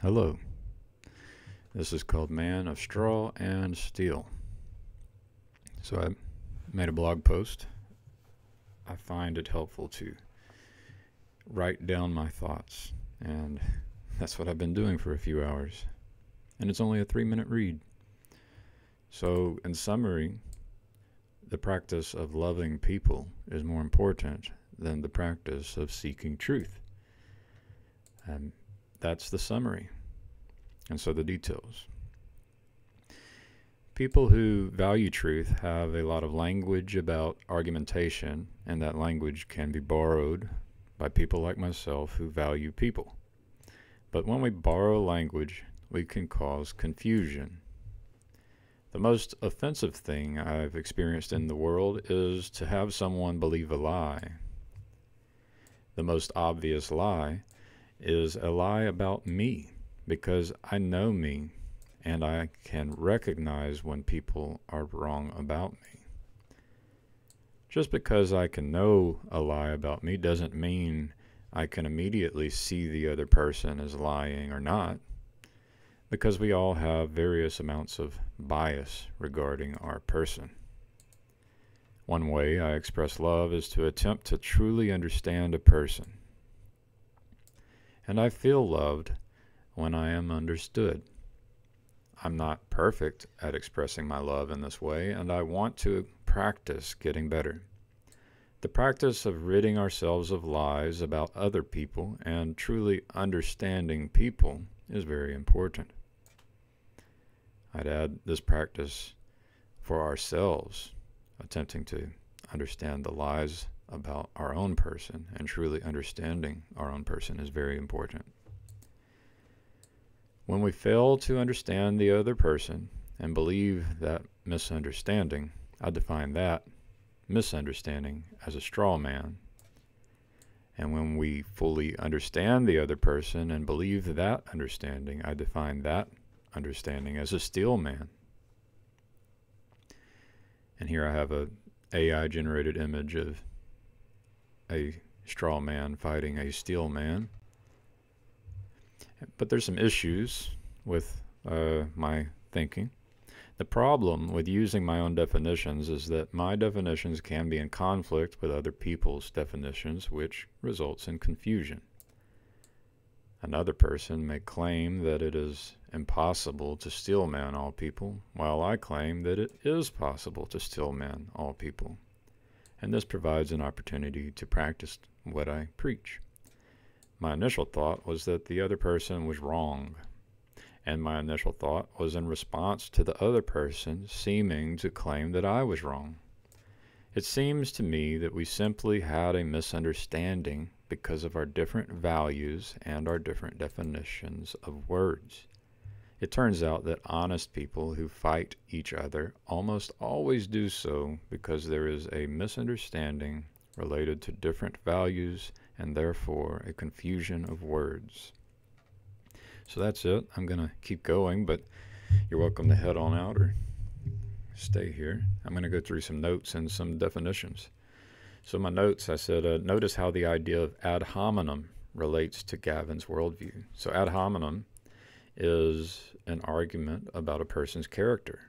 Hello, this is called Man of Straw and Steel. So I made a blog post. I find it helpful to write down my thoughts, and that's what I've been doing for a few hours. And it's only a 3-minute read. So, in summary, the practice of loving people is more important than the practice of seeking truth. And that's the summary. And so the details. People who value truth have a lot of language about argumentation, and that language can be borrowed by people like myself who value people. But when we borrow language, we can cause confusion. The most offensive thing I've experienced in the world is to have someone believe a lie. The most obvious lie is a lie about me, because I know me and I can recognize when people are wrong about me. Just because I can know a lie about me doesn't mean I can immediately see the other person as lying or not, because we all have various amounts of bias regarding our person. One way I express love is to attempt to truly understand a person. And I feel loved when I am understood. I'm not perfect at expressing my love in this way, and I want to practice getting better. The practice of ridding ourselves of lies about other people and truly understanding people is very important. I'd add this practice for ourselves, attempting to understand the lies about our own person and truly understanding our own person is very important. When we fail to understand the other person and believe that misunderstanding, I define that misunderstanding as a straw man. And when we fully understand the other person and believe that understanding, I define that understanding as a steel man. And here I have a AI generated image of a straw man fighting a steel man. But there's some issues with my thinking. The problem with using my own definitions is that my definitions can be in conflict with other people's definitions, which results in confusion. Another person may claim that it is impossible to steel man all people, while I claim that it is possible to steel man all people. And this provides an opportunity to practice what I preach. My initial thought was that the other person was wrong, and my initial thought was in response to the other person seeming to claim that I was wrong. It seems to me that we simply had a misunderstanding because of our different values and our different definitions of words. It turns out that honest people who fight each other almost always do so because there is a misunderstanding related to different values and therefore a confusion of words. So that's it. I'm going to keep going, but you're welcome to head on out or stay here. I'm going to go through some notes and some definitions. So my notes, I said, notice how the idea of ad hominem relates to Gavin's worldview. So ad hominem is an argument about a person's character.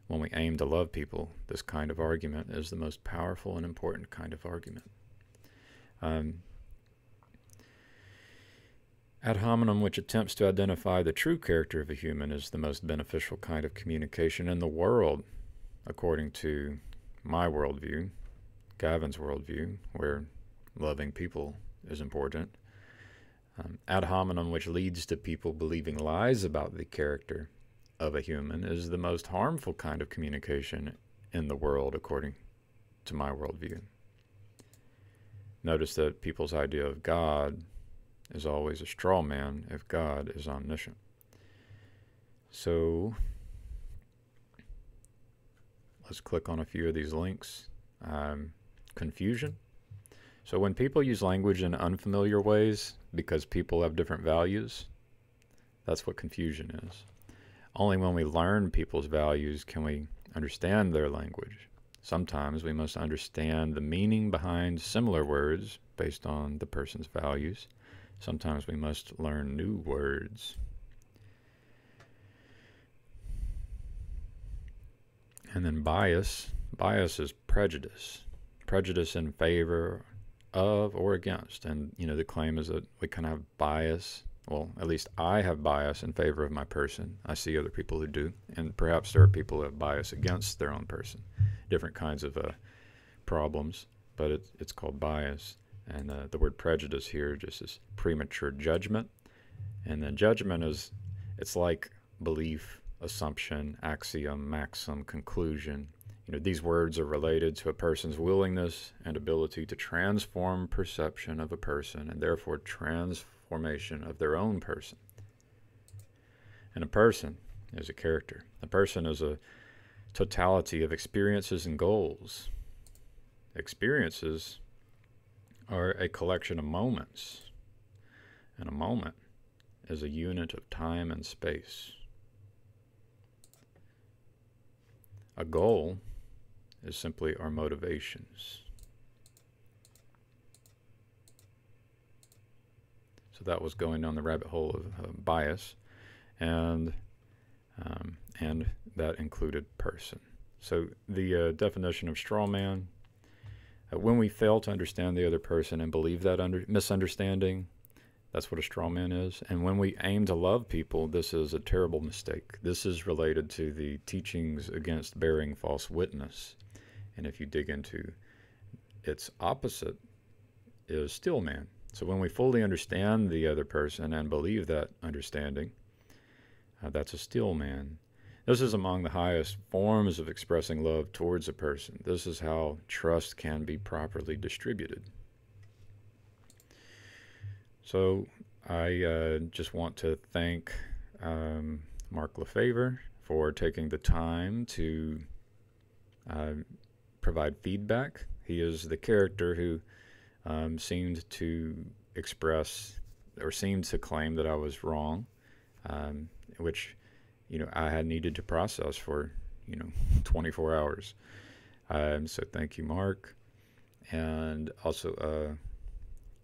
When we aim to love people, this kind of argument is the most powerful and important kind of argument. Ad hominem, which attempts to identify the true character of a human, is the most beneficial kind of communication in the world, according to my worldview, Gavin's worldview, where loving people is important. Ad hominem, which leads to people believing lies about the character of a human, is the most harmful kind of communication in the world, according to my worldview. Notice that people's idea of God is always a straw man if God is omniscient. So let's click on a few of these links. Confusion. So when people use language in unfamiliar ways because people have different values, that's what confusion is. Only when we learn people's values can we understand their language. Sometimes we must understand the meaning behind similar words based on the person's values. Sometimes we must learn new words. And then bias. Bias is prejudice. Prejudice in favor of or against. And, the claim is that we kind of have bias. Well, at least I have bias in favor of my person. I see other people who do. And perhaps there are people who have bias against their own person. Different kinds of problems, but it's called bias. And the word prejudice here just is premature judgment. And then judgment it's like belief, assumption, axiom, maxim, conclusion. These words are related to a person's willingness and ability to transform perception of a person and therefore transformation of their own person. And a person is a character. A person is a totality of experiences and goals. Experiences are a collection of moments, and a moment is a unit of time and space. A goal is simply our motivations. So that was going down the rabbit hole of bias, and that included person. So the definition of straw man: when we fail to understand the other person and believe that misunderstanding, that's what a straw man is. And when we aim to love people, this is a terrible mistake. This is related to the teachings against bearing false witness. And if you dig into its opposite, is still man. So when we fully understand the other person and believe that understanding, that's a still man. This is among the highest forms of expressing love towards a person. This is how trust can be properly distributed. So I just want to thank Mark Lefevre for taking the time to provide feedback. He is the character who seemed to express or seemed to claim that I was wrong, which I had needed to process for 24 hours. So thank you, Mark. And also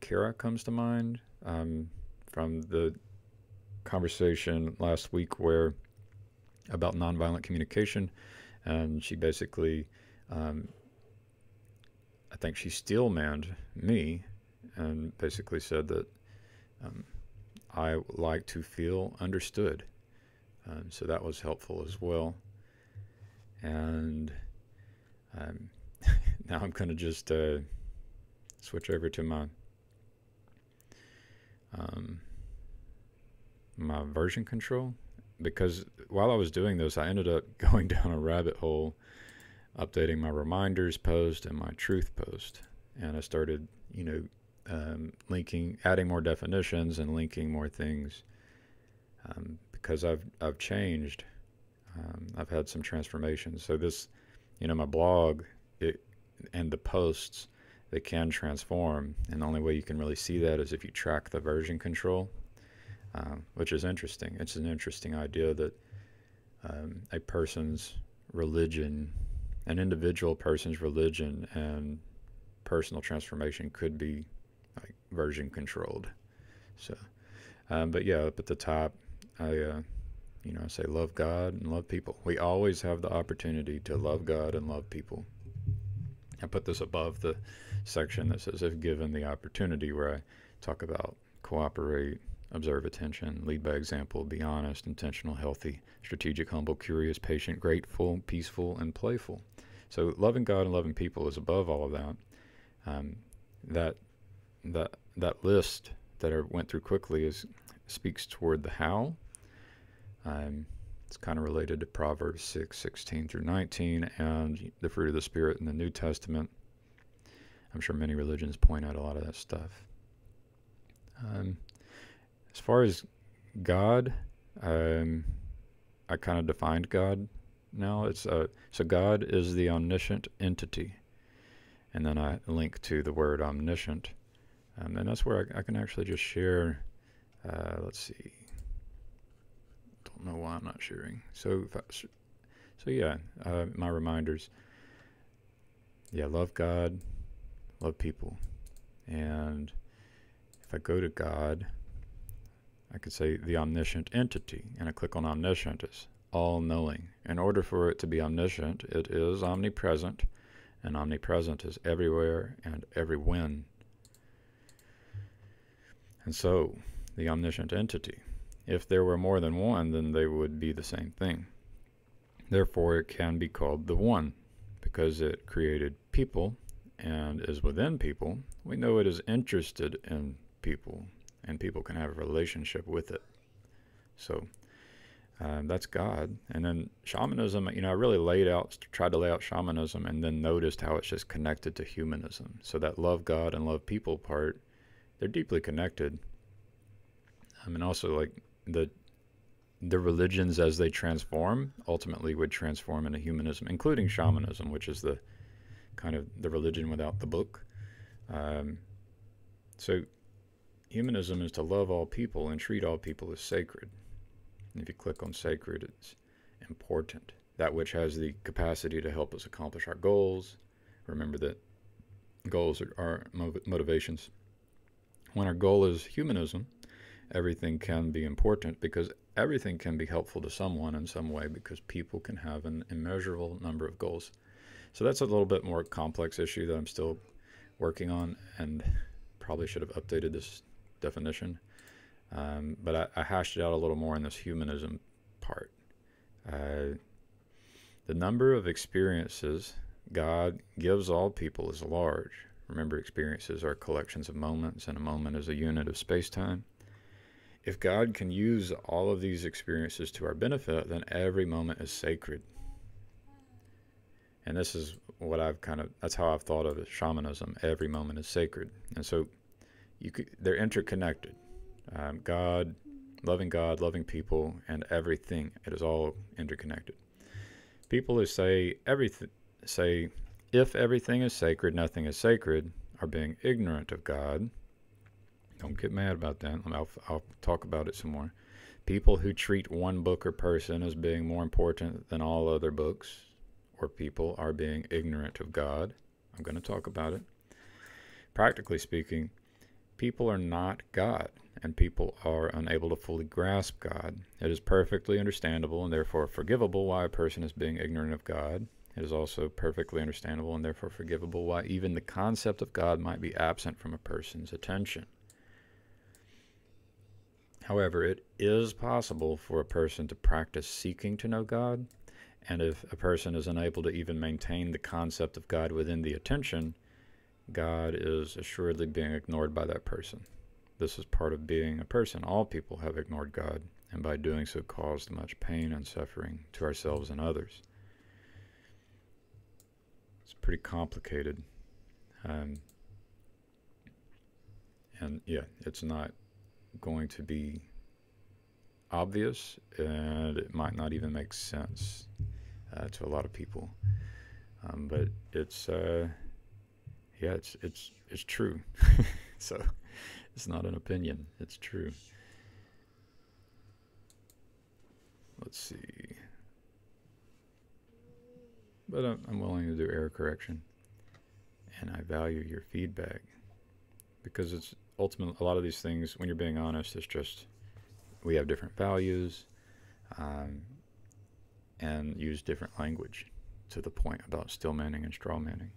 Kara comes to mind from the conversation last week about nonviolent communication, and she basically I think she steel-manned me and basically said that I like to feel understood. So that was helpful as well. And now I'm going to just switch over to my version control, because while I was doing this, I ended up going down a rabbit hole, updating my reminders post and my truth post, and I started, adding more definitions and linking more things, because I've changed. I've had some transformations. So this, my blog, and the posts, they can transform, and the only way you can really see that is if you track the version control, which is interesting. It's an interesting idea that a person's religion, an individual person's religion and personal transformation could be like version controlled. So, but yeah, up at the top, I say love God and love people. We always have the opportunity to love God and love people. I put this above the section that says, if given the opportunity, where I talk about cooperate, observe attention, lead by example, be honest, intentional, healthy, strategic, humble, curious, patient, grateful, peaceful, and playful. So loving God and loving people is above all of that. That list that I went through quickly speaks toward the how. It's kind of related to Proverbs 6:16 through 19 and the fruit of the Spirit in the New Testament. I'm sure many religions point out a lot of that stuff. As far as God, I kind of defined God now. So God is the omniscient entity, and then I link to the word omniscient, and that's where I can actually just share. Let's see. Don't know why I'm not sharing. So my reminders. Yeah, love God, love people, and if I go to God, I could say the omniscient entity, and I click on omniscient. all-knowing. In order for it to be omniscient, it is omnipresent, and omnipresent is everywhere and everywhen. And so, the omniscient entity, if there were more than one, then they would be the same thing. Therefore, it can be called the One, because it created people and is within people. We know it is interested in people, and people can have a relationship with it. So that's God. And then shamanism, I really tried to lay out shamanism, and then noticed how it's just connected to humanism. So that love God and love people part, they're deeply connected. And also, like, the religions as they transform ultimately would transform into humanism, including shamanism, which is the kind of the religion without the book. So humanism is to love all people and treat all people as sacred. And if you click on sacred, it's important. That which has the capacity to help us accomplish our goals. Remember that goals are motivations. When our goal is humanism, everything can be important, because everything can be helpful to someone in some way, because people can have an immeasurable number of goals. So that's a little bit more complex issue that I'm still working on, and probably should have updated this definition. But I hashed it out a little more in this humanism part. The number of experiences God gives all people is large. Remember, experiences are collections of moments, and a moment is a unit of space-time. If God can use all of these experiences to our benefit, then every moment is sacred. And this is what that's how I've thought of it, shamanism. Every moment is sacred. And so they're interconnected. God, loving people, and everything. It is all interconnected. People who say if everything is sacred, nothing is sacred, are being ignorant of God. Don't get mad about that. I'll talk about it some more. People who treat one book or person as being more important than all other books or people are being ignorant of God. I'm going to talk about it. Practically speaking, people are not God, and people are unable to fully grasp God. It is perfectly understandable and therefore forgivable why a person is being ignorant of God. It is also perfectly understandable and therefore forgivable why even the concept of God might be absent from a person's attention. However, it is possible for a person to practice seeking to know God, and if a person is unable to even maintain the concept of God within the attention, God is assuredly being ignored by that person. This is part of being a person. All people have ignored God, and by doing so caused much pain and suffering to ourselves and others. It's pretty complicated. And yeah, it's not going to be obvious, and it might not even make sense to a lot of people. But it's it's true. So it's not an opinion, it's true. Let's see. But I'm willing to do error correction, and I value your feedback, because it's ultimately, a lot of these things, when you're being honest, it's just we have different values and use different language, to the point about still manning and straw manning.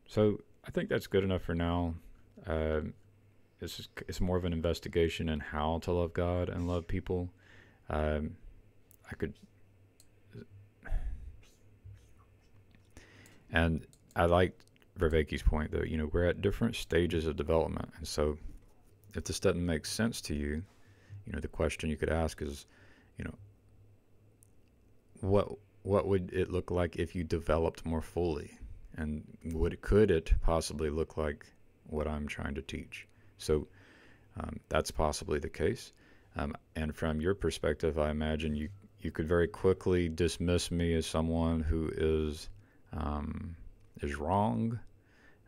So I think that's good enough for now. It's more of an investigation in how to love God and love people. And I liked Vervaeke's point, though. We're at different stages of development, and so if this doesn't make sense to you, the question you could ask is, what would it look like if you developed more fully, and could it possibly look like what I'm trying to teach? So that's possibly the case. And from your perspective, I imagine you could very quickly dismiss me as someone who is wrong,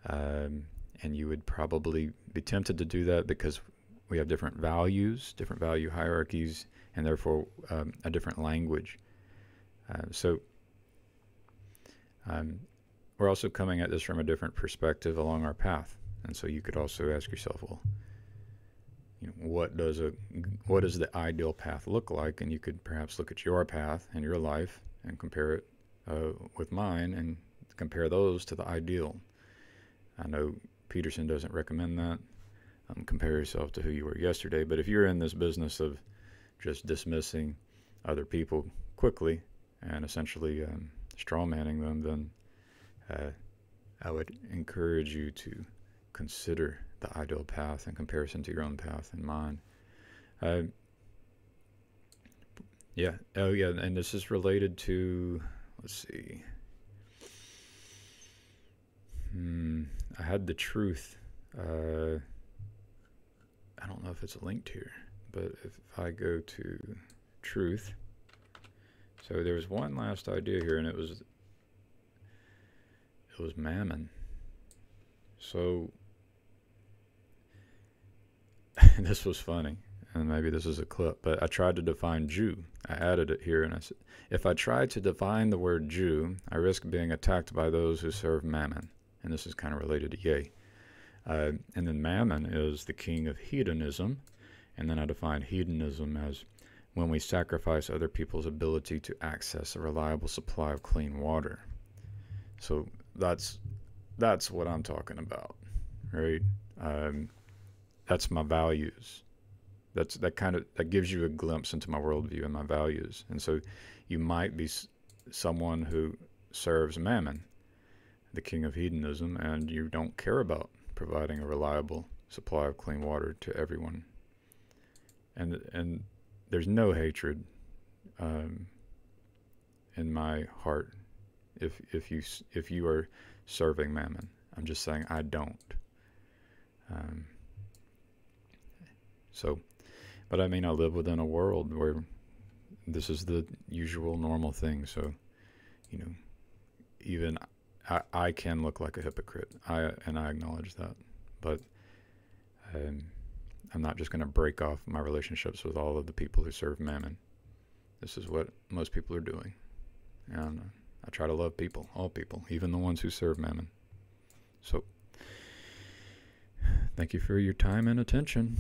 and you would probably be tempted to do that because we have different values, different value hierarchies, and therefore a different language. So we're also coming at this from a different perspective along our path. And so you could also ask yourself, well, what does the ideal path look like? And you could perhaps look at your path and your life and compare it with mine and compare those to the ideal. I know Peterson doesn't recommend that. Compare yourself to who you were yesterday. But if you're in this business of just dismissing other people quickly and essentially straw manning them, then I would encourage you to consider the ideal path in comparison to your own path and mine. Yeah. Oh, yeah. And this is related to, let's see. I had the truth. I don't know if it's linked here, but if I go to truth, so there was one last idea here, and it was mammon. So this was funny, and maybe this is a clip, but I tried to define Jew. I added it here, and I said, if I try to define the word Jew, I risk being attacked by those who serve mammon. And this is kind of related to Yeh. And then mammon is the king of hedonism. And then I define hedonism as when we sacrifice other people's ability to access a reliable supply of clean water. So that's what I'm talking about, right? That's my values. That gives you a glimpse into my worldview and my values. And so you might be someone who serves mammon, the king of hedonism, and you don't care about providing a reliable supply of clean water to everyone. And there's no hatred in my heart if you are serving mammon. I'm just saying I don't. But I mean, I live within a world where this is the usual normal thing. So, even I can look like a hypocrite. I acknowledge that. But I'm not just going to break off my relationships with all of the people who serve mammon. This is what most people are doing. And I try to love people, all people, even the ones who serve mammon. So, thank you for your time and attention.